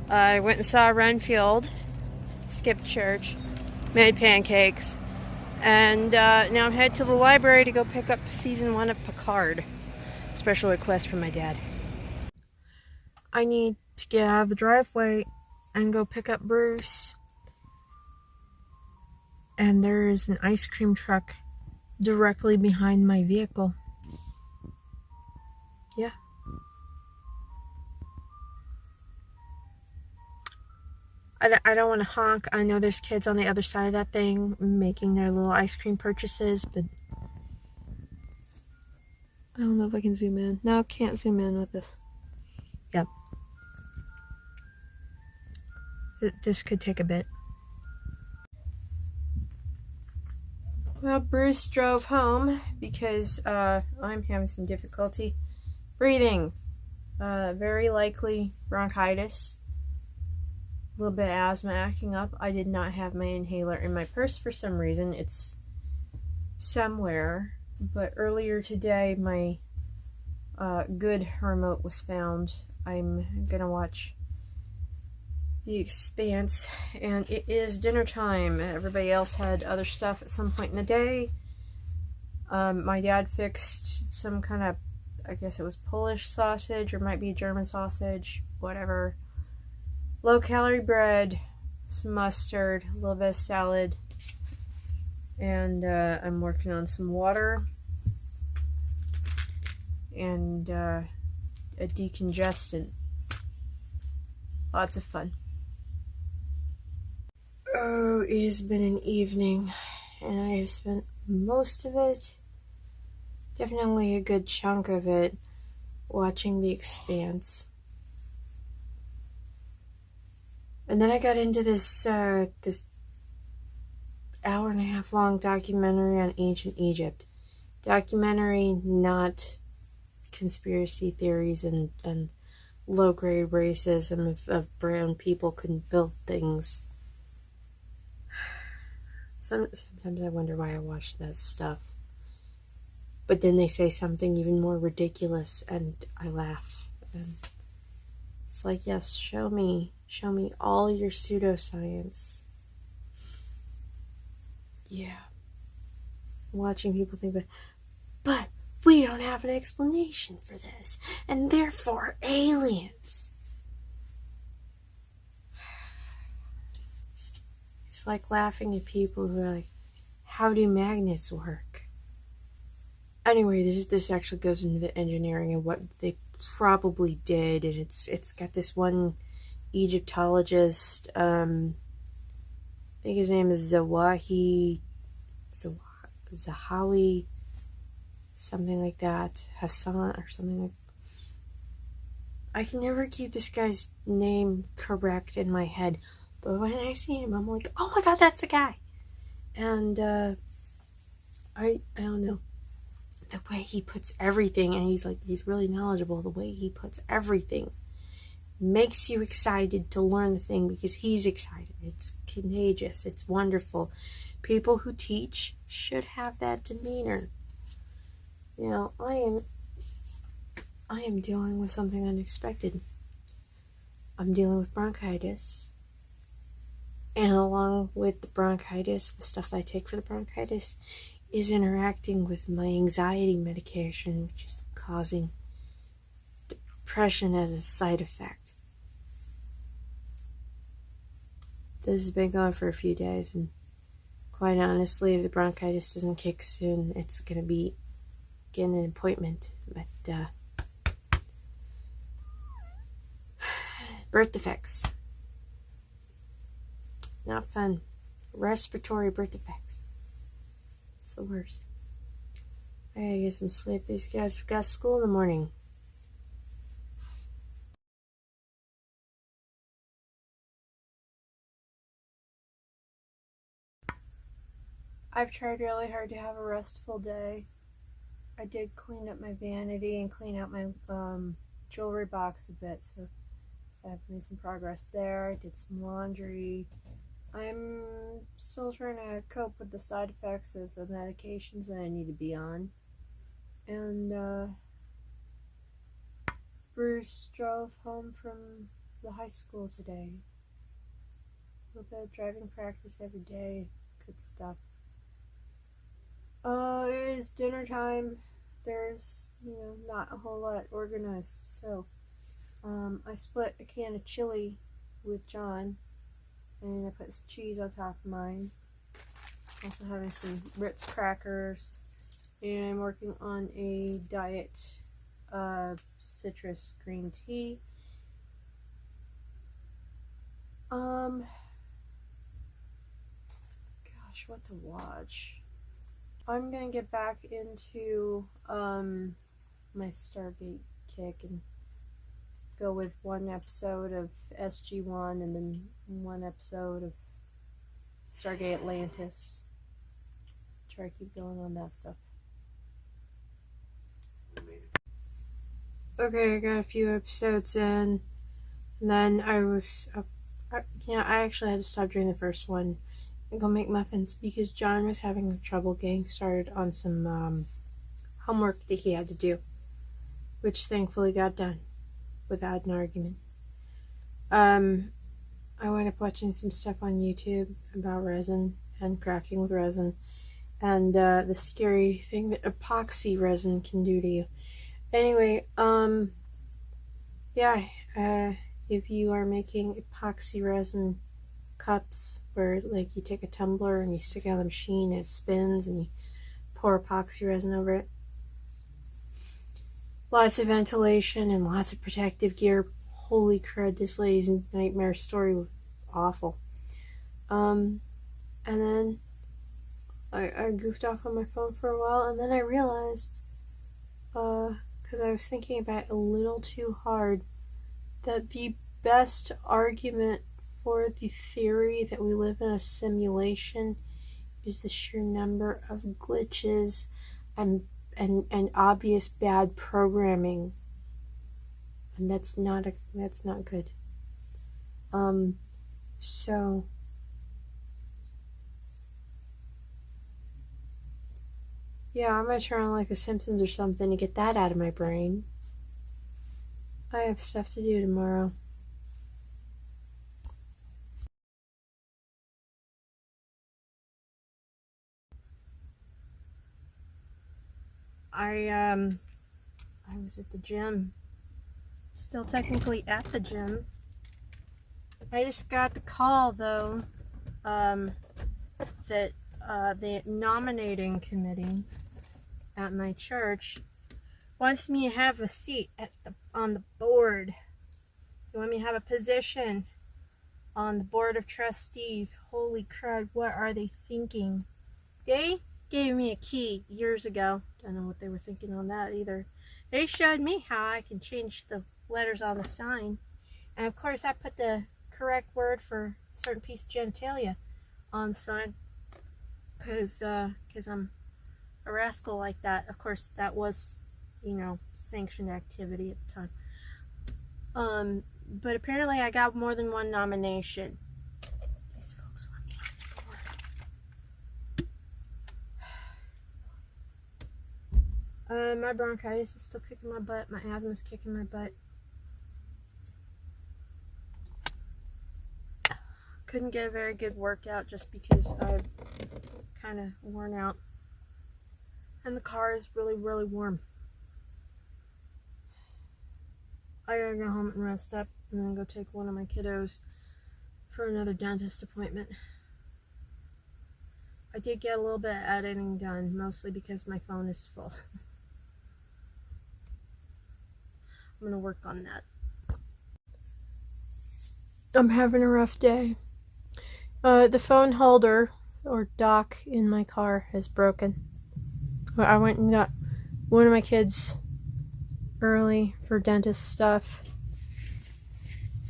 I went and saw Renfield, skipped church, made pancakes, and now I'm headed to the library to go pick up season 1 of Picard. Special request from my dad. I need to get out of the driveway and go pick up Bruce. And there is an ice cream truck directly behind my vehicle. Yeah. I don't want to honk. I know there's kids on the other side of that thing making their little ice cream purchases, but I don't know if I can zoom in. No, can't zoom in with this. Yep. This could take a bit. Well, Bruce drove home because I'm having some difficulty breathing. Very likely bronchitis. A little bit of asthma acting up. I did not have my inhaler in my purse for some reason. It's somewhere. But earlier today, my good remote was found. I'm gonna watch The Expanse, and it is dinner time. Everybody else had other stuff at some point in the day. My dad fixed some kind of, I guess it was Polish sausage, or might be German sausage, whatever. Low-calorie bread, some mustard, a little bit of salad, and I'm working on some water and a decongestant. Lots of fun. Oh, it has been an evening, and I have spent most of it, definitely a good chunk of it, watching The Expanse. And then I got into this this hour-and-a-half long documentary on ancient Egypt. Documentary, not conspiracy theories and low-grade racism of brown people couldn't build things. Sometimes I wonder why I watch that stuff. But then they say something even more ridiculous, and I laugh. And it's like, yes, show me all your pseudoscience. Yeah. Watching people think, but we don't have an explanation for this, and therefore aliens. It's like laughing at people who are like, how do magnets work? Anyway, this actually goes into the engineering and what they probably did, and it's got this one Egyptologist, I think his name is Zahawi, something like that, Hassan or something like. I can never keep this guy's name correct in my head, but when I see him, I'm like, oh my god, that's the guy. And I don't know, the way he puts everything, and he's really knowledgeable. The way he puts everything makes you excited to learn the thing because he's excited. It's contagious. It's wonderful. People who teach should have that demeanor. You know, I am dealing with something unexpected. I'm dealing with bronchitis. And along with the bronchitis, the stuff that I take for the bronchitis is interacting with my anxiety medication, which is causing depression as a side effect. This has been going for a few days, and quite honestly, if the bronchitis doesn't kick soon, it's going to be getting an appointment. But birth defects. Not fun. Respiratory birth defects. It's the worst. I gotta get some sleep. These guys have got school in the morning. I've tried really hard to have a restful day. I did clean up my vanity and clean out my jewelry box a bit, so I've made some progress there. I did some laundry. I'm still trying to cope with the side effects of the medications that I need to be on. And Bruce drove home from the high school today. A little bit of driving practice every day. Good stuff. It is dinner time. There's, not a whole lot organized. So, I split a can of chili with John, and I put some cheese on top of mine. Also having some Ritz crackers, and I'm working on a diet citrus green tea. Gosh, what to watch? I'm gonna get back into my Stargate kick and go with one episode of SG-1 and then one episode of Stargate Atlantis. Try to keep going on that stuff. Okay, I got a few episodes in, and then I actually had to stop doing the first one and go make muffins because John was having trouble getting started on some homework that he had to do, which thankfully got done without an argument. I wound up watching some stuff on YouTube about resin and crafting with resin and the scary thing that epoxy resin can do to you. Anyway, if you are making epoxy resin cups where like you take a tumbler and you stick it on the machine and it spins and you pour epoxy resin over it, lots of ventilation and lots of protective gear. Holy crud, this lady's nightmare story was awful. And then I goofed off on my phone for a while, and then I realized, because I was thinking about it a little too hard, that the best argument for the theory that we live in a simulation is the sheer number of glitches and obvious bad programming, and that's not good. So yeah, I'm gonna turn on like The Simpsons or something to get that out of my brain. I have stuff to do tomorrow. I was at the gym. Still technically at the gym. I just got the call though, that the nominating committee at my church wants me to have a seat on the board. They want me to have a position on the board of trustees. Holy crud, what are they thinking? They gave me a key years ago. Don't know what they were thinking on that either. They showed me how I can change the letters on the sign. And of course I put the correct word for a certain piece of genitalia on the sign. Because I'm a rascal like that. Of course that was, sanctioned activity at the time. But apparently I got more than one nomination. These folks want me on the board. My bronchitis is still kicking my butt. My asthma is kicking my butt. Couldn't get a very good workout just because I'm kind of worn out. And the car is really, really warm. I gotta go home and rest up and then go take one of my kiddos for another dentist appointment. I did get a little bit of editing done, mostly because my phone is full. I'm gonna work on that. I'm having a rough day. The phone holder or dock in my car is broken. I went and got one of my kids early for dentist stuff.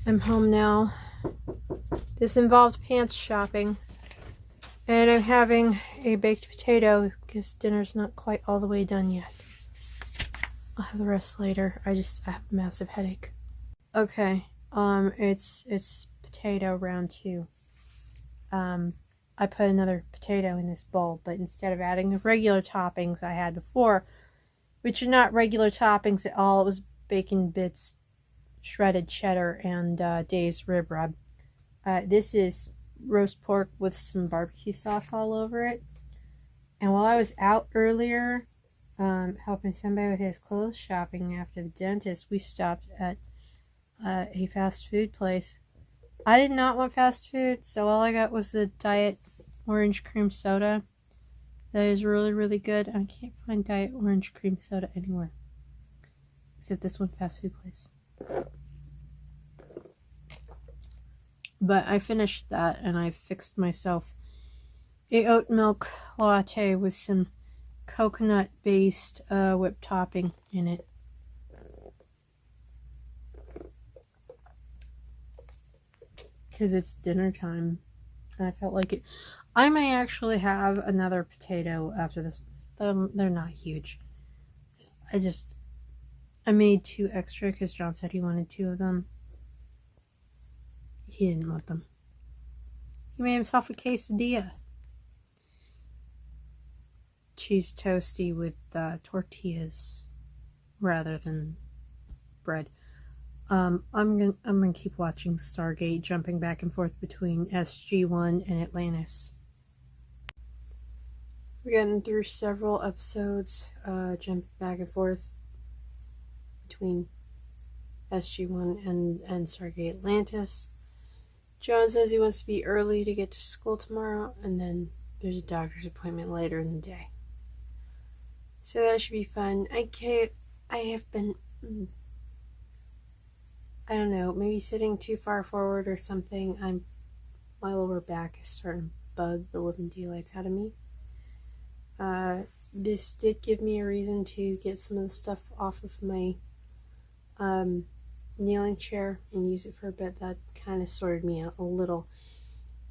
I'm home now. This involved pants shopping. And I'm having a baked potato because dinner's not quite all the way done yet. I'll have the rest later. I have a massive headache. Okay, it's potato round 2. I put another potato in this bowl, but instead of adding the regular toppings I had before, which are not regular toppings at all, it was bacon bits shredded cheddar and Dave's rib rub. This is roast pork with some barbecue sauce all over it. And while I was out earlier helping somebody with his clothes shopping after the dentist, we stopped at a fast food place. I did not want fast food, so all I got was the diet orange cream soda. That is really, really good. I can't find diet orange cream soda anywhere. Except this one fast food place. But I finished that and I fixed myself a oat milk latte with some coconut based whipped topping in it. Because it's dinner time and I felt like it. I may actually have another potato after this. They're not huge. I made 2 extra because John said he wanted 2 of them. He didn't want them. He made himself a quesadilla. Cheese toasty with tortillas rather than bread. I'm gonna keep watching Stargate, jumping back and forth between SG-1 and Atlantis. We're getting through several episodes, jumping back and forth between SG-1 and Stargate Atlantis. John says he wants to be early to get to school tomorrow, and then there's a doctor's appointment later in the day. So that should be fun. I have been, I don't know, maybe sitting too far forward or something. My lower back is starting to bug the living daylights out of me. This did give me a reason to get some of the stuff off of my kneeling chair and use it for a bit. That kind of sorted me out a little.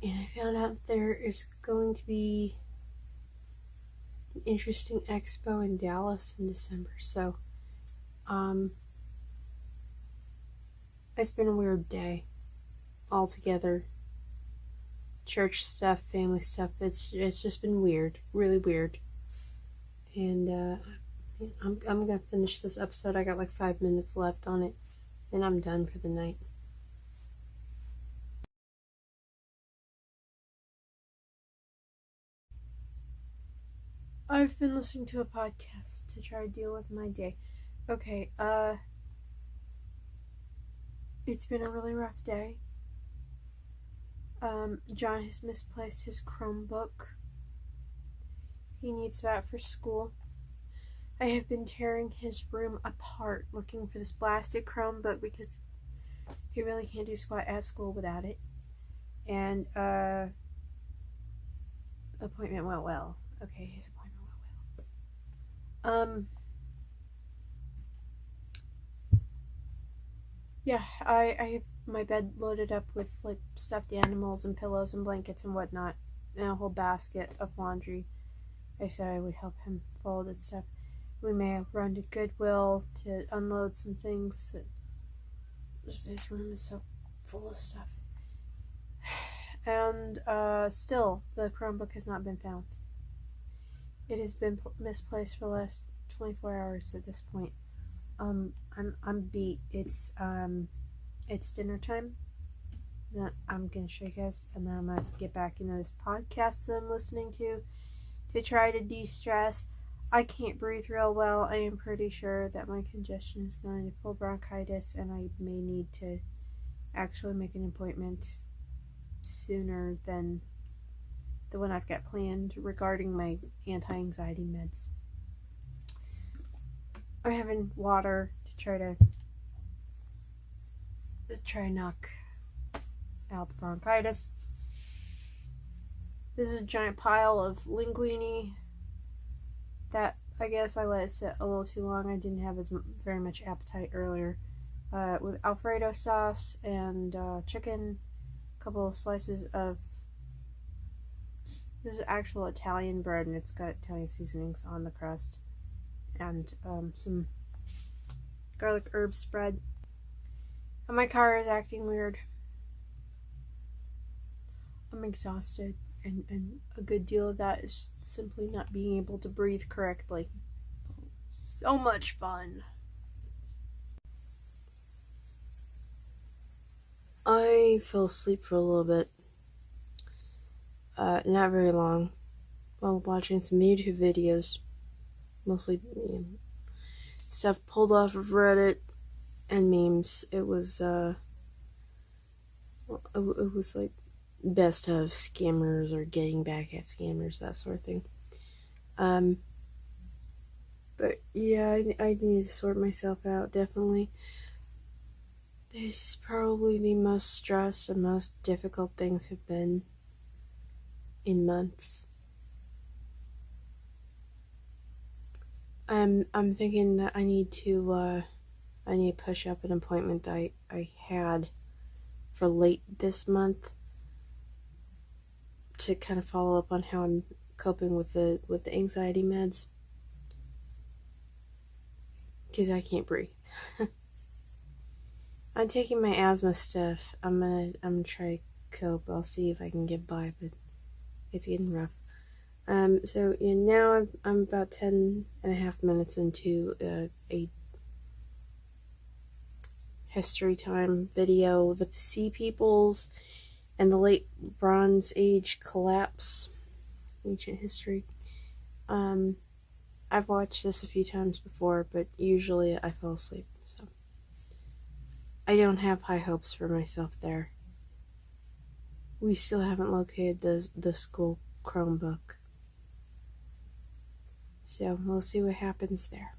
And I found out there is going to be an interesting expo in Dallas in December. So, it's been a weird day altogether. Church stuff, family stuff. It's just been weird, really weird. And I'm gonna finish this episode. I got like 5 minutes left on it. Then I'm done for the night. I've been listening to a podcast to try to deal with my day. Okay, it's been a really rough day. John has misplaced his Chromebook. He needs that for school. I have been tearing his room apart looking for this blasted Chromebook because he really can't do squat at school without it. And appointment went well. Okay, his appointment went well. Yeah, I have my bed loaded up with like stuffed animals and pillows and blankets and whatnot, and a whole basket of laundry. I said I would help him fold and stuff. We may have run to Goodwill to unload some things. That his room is so full of stuff. And still, the Chromebook has not been found. It has been misplaced for the last 24 hours at this point. I'm beat. It's dinner time. I'm gonna show you guys, and then I'm gonna get back into this podcast that I'm listening to try to de-stress. I can't breathe real well. I am pretty sure that my congestion is going to full bronchitis, and I may need to actually make an appointment sooner than the one I've got planned regarding my anti-anxiety meds. I'm having water to try to knock out the bronchitis. This is a giant pile of linguine that I guess I let it sit a little too long. I didn't have very much appetite earlier. With Alfredo sauce and chicken, a couple of slices of, this is actual Italian bread and it's got Italian seasonings on the crust, and some garlic herb spread. And my car is acting weird. I'm exhausted. And a good deal of that is simply not being able to breathe correctly. So much fun. I fell asleep for a little bit. Not very long. While watching some YouTube videos. Mostly stuff pulled off of Reddit and memes. It was like best of scammers or getting back at scammers, that sort of thing. But yeah, I need to sort myself out, definitely. This is probably the most stressed and most difficult things have been in months. I'm thinking that I need to push up an appointment that I had for late this month to kind of follow up on how I'm coping with the anxiety meds, because I can't breathe. I'm taking my asthma stuff. I'm gonna try to cope. I'll see if I can get by, but it's getting rough. So now I'm about 10.5 minutes into a history time video, the Sea Peoples and the late Bronze Age collapse, ancient history. I've watched this a few times before, but usually I fall asleep, so I don't have high hopes for myself there. We still haven't located the school Chromebook, so we'll see what happens there.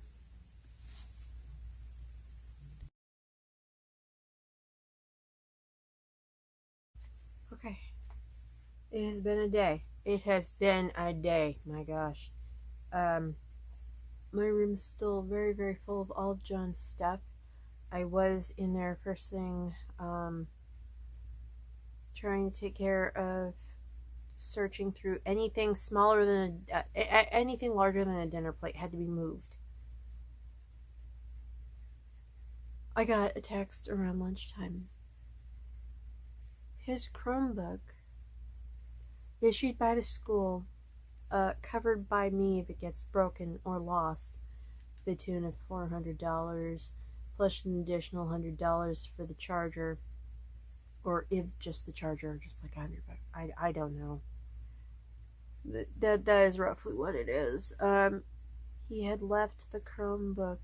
Okay. It has been a day. It has been a day. My gosh. My room's still very, very full of all of John's stuff. I was in there first thing, trying to take care of searching through anything smaller than anything larger than a dinner plate had to be moved. I got a text around lunchtime. His Chromebook, issued by the school, covered by me if it gets broken or lost, the tune of $400, plus an additional $100 for the charger, or if just the charger, just like $100. I don't know. That is roughly what it is. He had left the Chromebook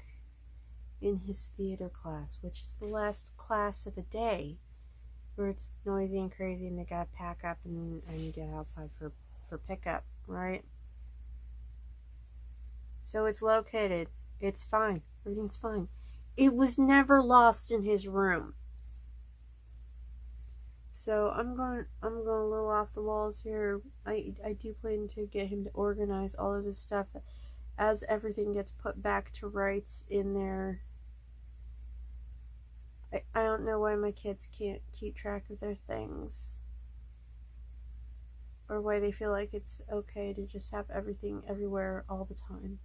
in his theater class, which is the last class of the day, where it's noisy and crazy and they gotta pack up and get outside for pickup, right? So it's located. It's fine. Everything's fine. It was never lost in his room. So I'm going a little off the walls here. I do plan to get him to organize all of his stuff as everything gets put back to rights in there. I don't know why my kids can't keep track of their things, or why they feel like it's okay to just have everything everywhere all the time.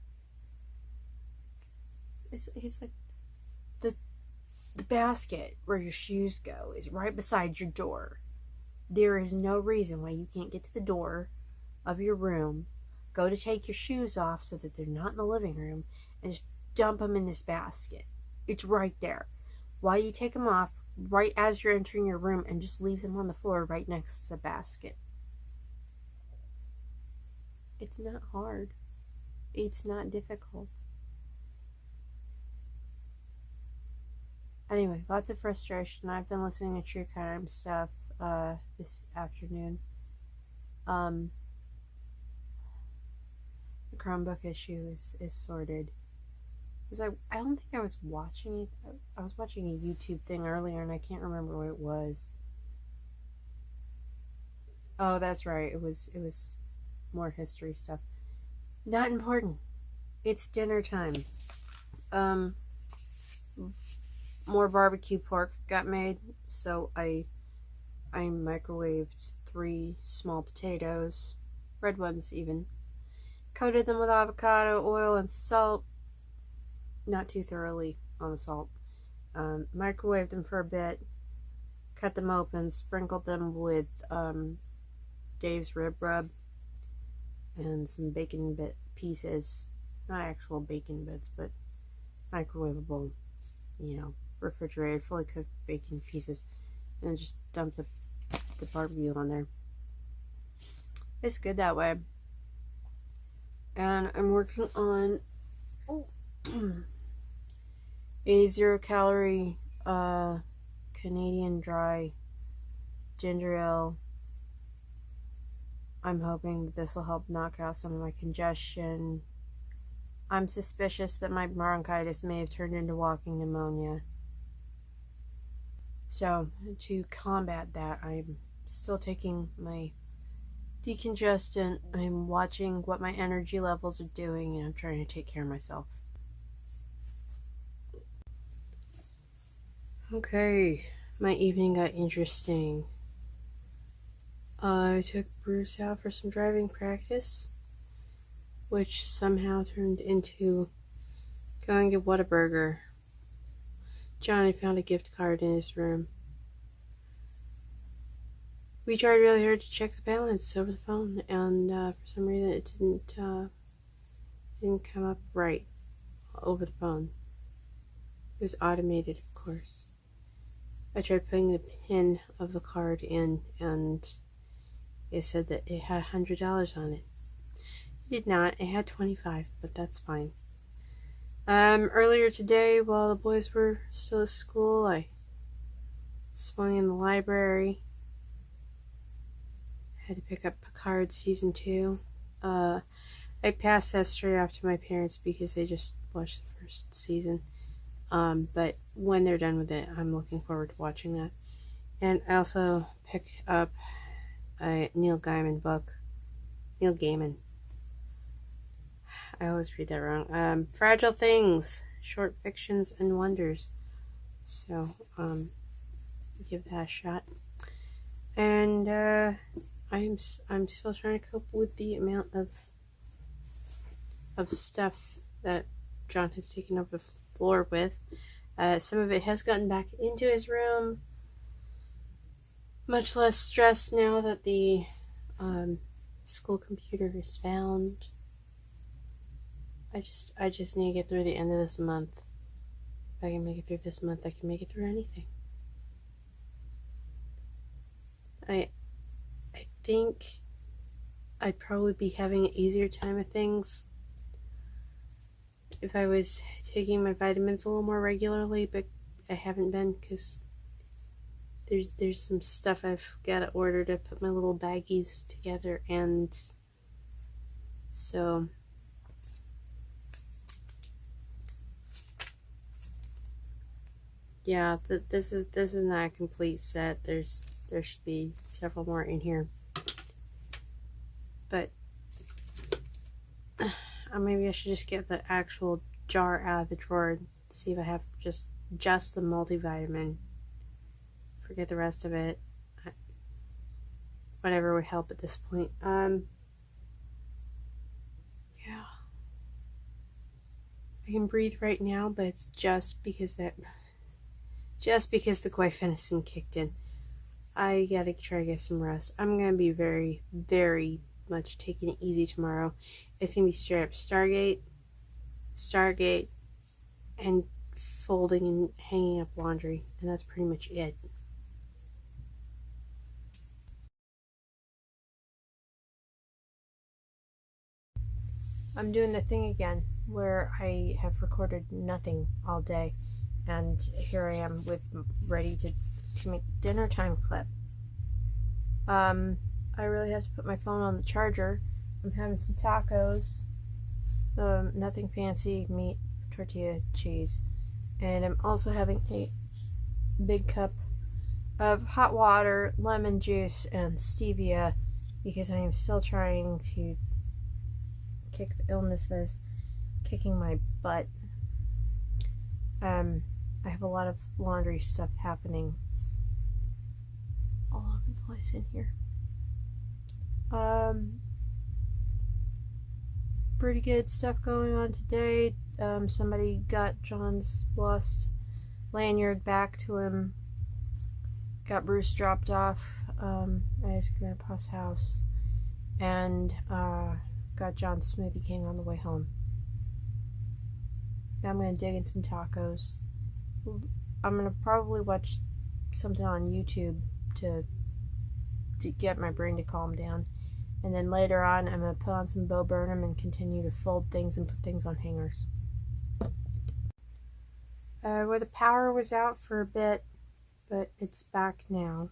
It's like the basket where your shoes go is right beside your door. There is no reason why you can't get to the door of your room, go to take your shoes off so that they're not in the living room, and just dump them in this basket. It's right there. Why you take them off right as you're entering your room and just leave them on the floor right next to the basket? It's not hard. It's not difficult. Anyway, lots of frustration. I've been listening to true crime stuff this afternoon. The Chromebook issue is sorted. Because I don't think I was watching it. I was watching a YouTube thing earlier and I can't remember what it was. Oh, that's right. It was more history stuff. Not important. It's dinner time. More barbecue pork got made, so I microwaved 3 small potatoes, red ones even. Coated them with avocado oil and salt, not too thoroughly on the salt. Microwaved them for a bit, cut them open, sprinkled them with Dave's rib rub and some bacon bit pieces, not actual bacon bits, but microwavable, refrigerated, fully cooked bacon pieces. and just dump the barbecue on there. It's good that way. And I'm working on a 0-calorie Canadian dry ginger ale. I'm hoping this will help knock out some of my congestion. I'm suspicious that my bronchitis may have turned into walking pneumonia. So, to combat that, I'm still taking my decongestant. I'm watching what my energy levels are doing, and I'm trying to take care of myself. Okay, my evening got interesting. I took Bruce out for some driving practice, which somehow turned into going to Whataburger. Johnny found a gift card in his room. We tried really hard to check the balance over the phone, and for some reason it didn't come up right over the phone. It was automated, of course. I tried putting the PIN of the card in, and it said that it had $100 on it. It did not. It had $25, but that's fine. Earlier today, while the boys were still at school, I swung in the library. I had to pick up Picard Season 2. I passed that straight off to my parents because they just watched the first season. But when they're done with it, I'm looking forward to watching that. And I also picked up a Neil Gaiman book. Neil Gaiman. I always read that wrong. Fragile Things, Short Fictions and Wonders. So, give that a shot. And I'm still trying to cope with the amount of stuff that John has taken over the floor with. Some of it has gotten back into his room. Much less stress now that the school computer is found. I just need to get through the end of this month. If I can make it through this month, I can make it through anything. I think I'd probably be having an easier time of things if I was taking my vitamins a little more regularly, but I haven't been because there's some stuff I've got to order to put my little baggies together, and so yeah, this is not a complete set. There should be several more in here, but maybe I should just get the actual jar out of the drawer and see if I have just the multivitamin. Forget the rest of it. Whatever would help at this point. Yeah. I can breathe right now, but it's just because the Guaifenesin kicked in. I gotta try to get some rest. I'm gonna be very, very much taking it easy tomorrow. It's gonna be straight up Stargate, and folding and hanging up laundry, and that's pretty much it. I'm doing the thing again where I have recorded nothing all day, and here I am ready to make dinner time clip. I really have to put my phone on the charger. I'm having some tacos, nothing fancy, meat, tortilla, cheese, and I'm also having a big cup of hot water, lemon juice, and stevia because I am still trying to kick the illness that is kicking my butt. I have a lot of laundry stuff happening all over the place in here. Pretty good stuff going on today. Somebody got John's lost lanyard back to him. Got Bruce dropped off at his grandpa's house, and got John's Smoothie King on the way home. Now I'm gonna dig in some tacos. I'm gonna probably watch something on YouTube to get my brain to calm down. And then later on, I'm going to put on some Bo Burnham and continue to fold things and put things on hangers. Where the power was out for a bit, but it's back now.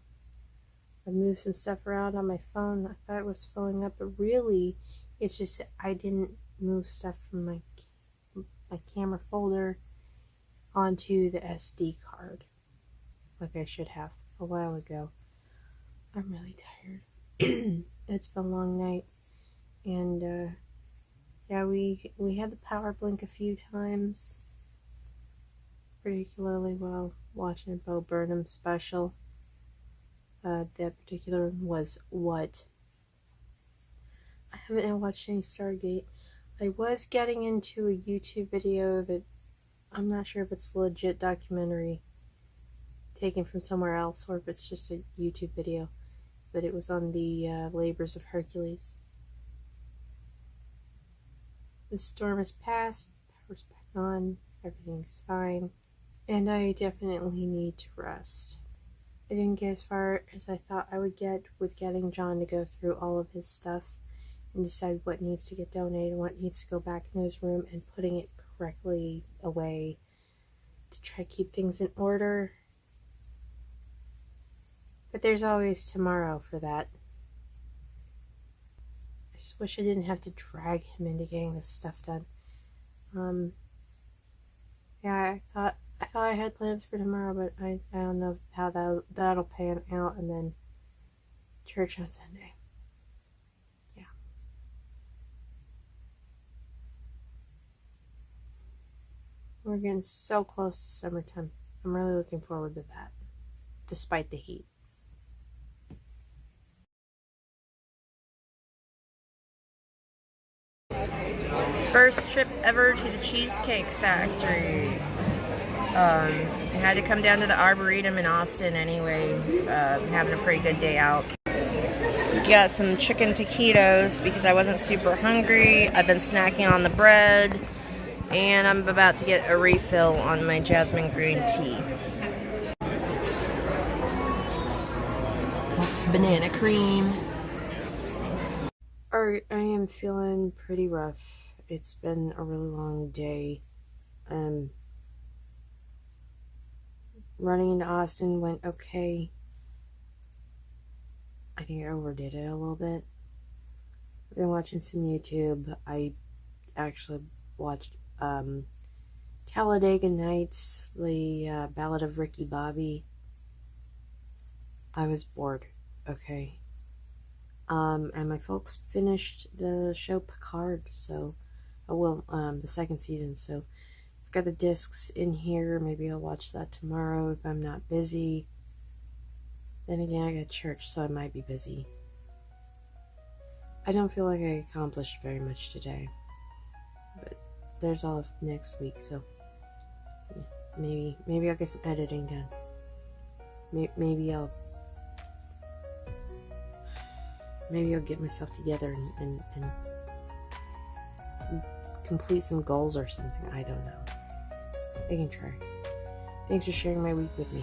I moved some stuff around on my phone. I thought it was filling up, but really, it's just that I didn't move stuff from my camera folder onto the SD card like I should have a while ago. I'm really tired. It's been a long night, and yeah, we had the power blink a few times, particularly while watching a Bo Burnham special. That particular one was What. I haven't watched any Stargate. I was getting into a YouTube video that I'm not sure if it's a legit documentary taken from somewhere else or if it's just a YouTube video, but it was on the labors of Hercules. The storm has passed, power's back on, everything's fine, and I definitely need to rest. I didn't get as far as I thought I would get with getting John to go through all of his stuff and decide what needs to get donated and what needs to go back in his room and putting it correctly away to try to keep things in order. But there's always tomorrow for that. I just wish I didn't have to drag him into getting this stuff done. Yeah, I thought I had plans for tomorrow, but I don't know how that'll pan out, and then church on Sunday. Yeah. We're getting so close to summertime. I'm really looking forward to that, despite the heat. First trip ever to the Cheesecake Factory. I had to come down to the Arboretum in Austin anyway. Having a pretty good day out. Got some chicken taquitos because I wasn't super hungry. I've been snacking on the bread. And I'm about to get a refill on my jasmine green tea. That's banana cream. Alright, I am feeling pretty rough. It's been a really long day. Running into Austin went okay. I think I overdid it a little bit. I've been watching some YouTube. I actually watched Talladega Nights, the Ballad of Ricky Bobby. I was bored, okay. And my folks finished the show Picard, so, the second season, so I've got the discs in here. Maybe I'll watch that tomorrow if I'm not busy. Then again, I got church, so I might be busy. I don't feel like I accomplished very much today, but there's all of next week, so yeah, maybe I'll get some editing done. Maybe I'll get myself together and complete some goals or something. I don't know. I can try. Thanks for sharing my week with me.